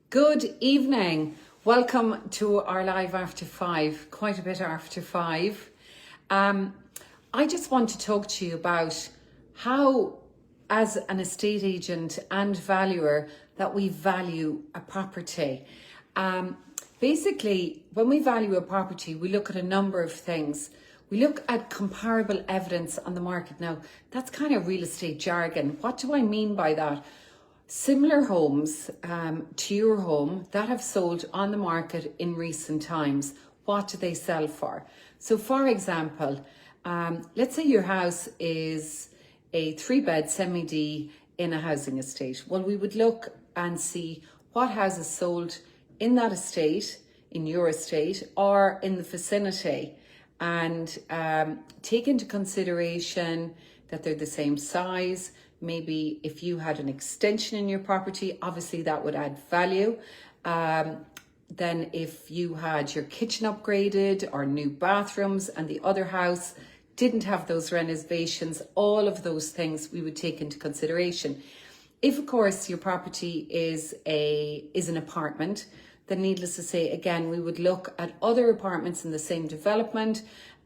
Good evening. Welcome to our live after 5, quite a bit after 5. I just want to talk to you about how, as an estate agent and valuer, that we value a property. Basically, when we value a property, we look at a number of things. We look at comparable evidence on the market. Now, that's kind of real estate jargon. What do I mean by that? Similar homes to your home that have sold on the market in recent times, what do they sell for? So for example, let's say your house is a 3-bed semi-D in a housing estate. Well, we would look and see what houses sold in that estate, in your estate, or in the vicinity, and take into consideration that they're the same size. Maybe if you had an extension in your property, obviously that would add value. Then if you had your kitchen upgraded or new bathrooms and the other house didn't have those renovations, all of those things we would take into consideration. If, of course, your property is an apartment, then needless to say, again, we would look at other apartments in the same development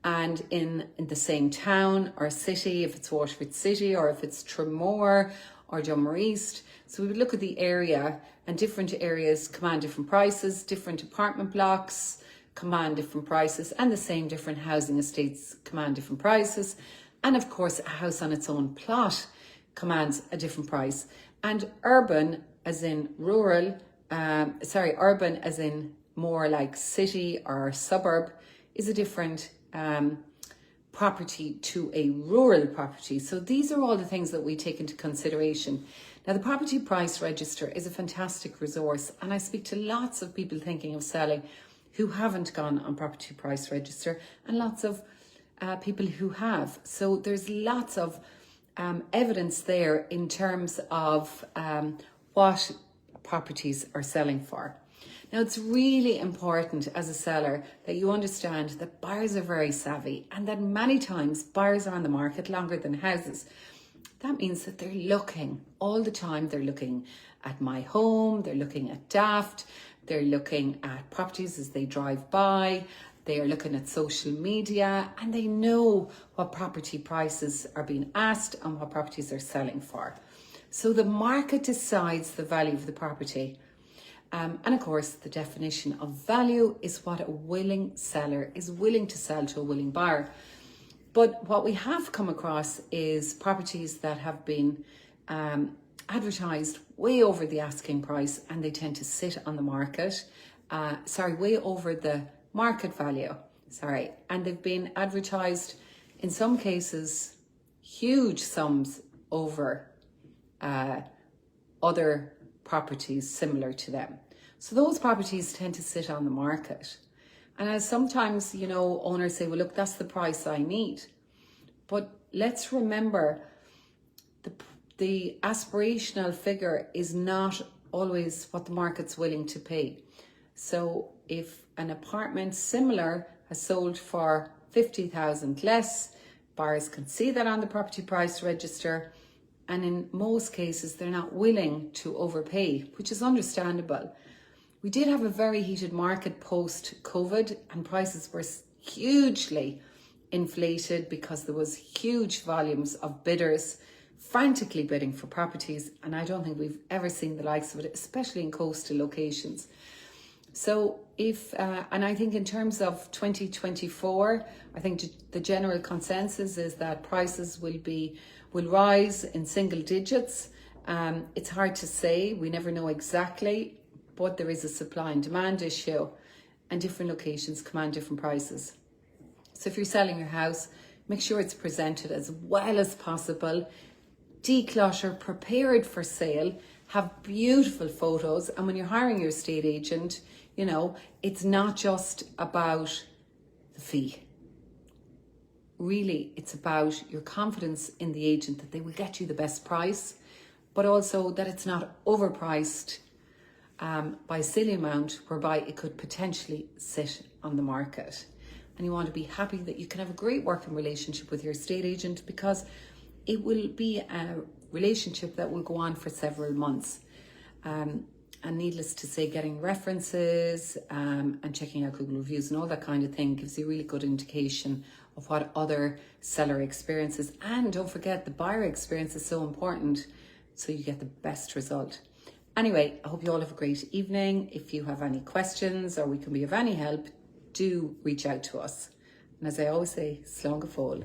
and in the same town or city, if it's Waterford City or if it's Tramore or Dunmore East. So we would look at the area, and different areas command different prices, different apartment blocks command different prices, and the same different housing estates command different prices. And of course, a house on its own plot commands a different price. And urban, as in rural, urban as in more like city or suburb, is a different property to a rural property. So these are all the things that we take into consideration. Now, the property price register is a fantastic resource, and I speak to lots of people thinking of selling who haven't gone on property price register, and lots of people who have. So there's lots of evidence there in terms of what properties are selling for. Now, it's really important as a seller that you understand that buyers are very savvy, and that many times buyers are on the market longer than houses. That means that they're looking all the time. They're looking at My Home, they're looking at Daft, they're looking at properties as they drive by, they are looking at social media, and they know what property prices are being asked and what properties are selling for. So the market decides the value of the property. And of course, the definition of value is what a willing seller is willing to sell to a willing buyer. But what we have come across is properties that have been advertised way over the asking price, and they tend to sit on the market, way over the market value, and they've been advertised in some cases huge sums over other properties similar to them. So those properties tend to sit on the market. And as sometimes, owners say, well, look, that's the price I need. But let's remember, the aspirational figure is not always what the market's willing to pay. So if an apartment similar has sold for 50,000 less, buyers can see that on the property price register. And in most cases, they're not willing to overpay, which is understandable. We did have a very heated market post-COVID, and prices were hugely inflated because there was huge volumes of bidders frantically bidding for properties. And I don't think we've ever seen the likes of it, especially in coastal locations. So and I think in terms of 2024, I think the general consensus is that prices will rise in single digits. It's hard to say, we never know exactly, but there is a supply and demand issue, and different locations command different prices. So if you're selling your house, make sure it's presented as well as possible, declutter, prepared for sale, have beautiful photos. And when you're hiring your estate agent, it's not just about the fee. Really, it's about your confidence in the agent that they will get you the best price, but also that it's not overpriced by a silly amount whereby it could potentially sit on the market. And you want to be happy that you can have a great working relationship with your estate agent, because it will be a relationship that will go on for several months. And needless to say, getting references and checking out Google reviews and all that kind of thing gives you a really good indication of what other seller experiences. And don't forget, the buyer experience is so important, so you get the best result. Anyway, I hope you all have a great evening. If you have any questions or we can be of any help, do reach out to us. And as I always say, slán go fóill.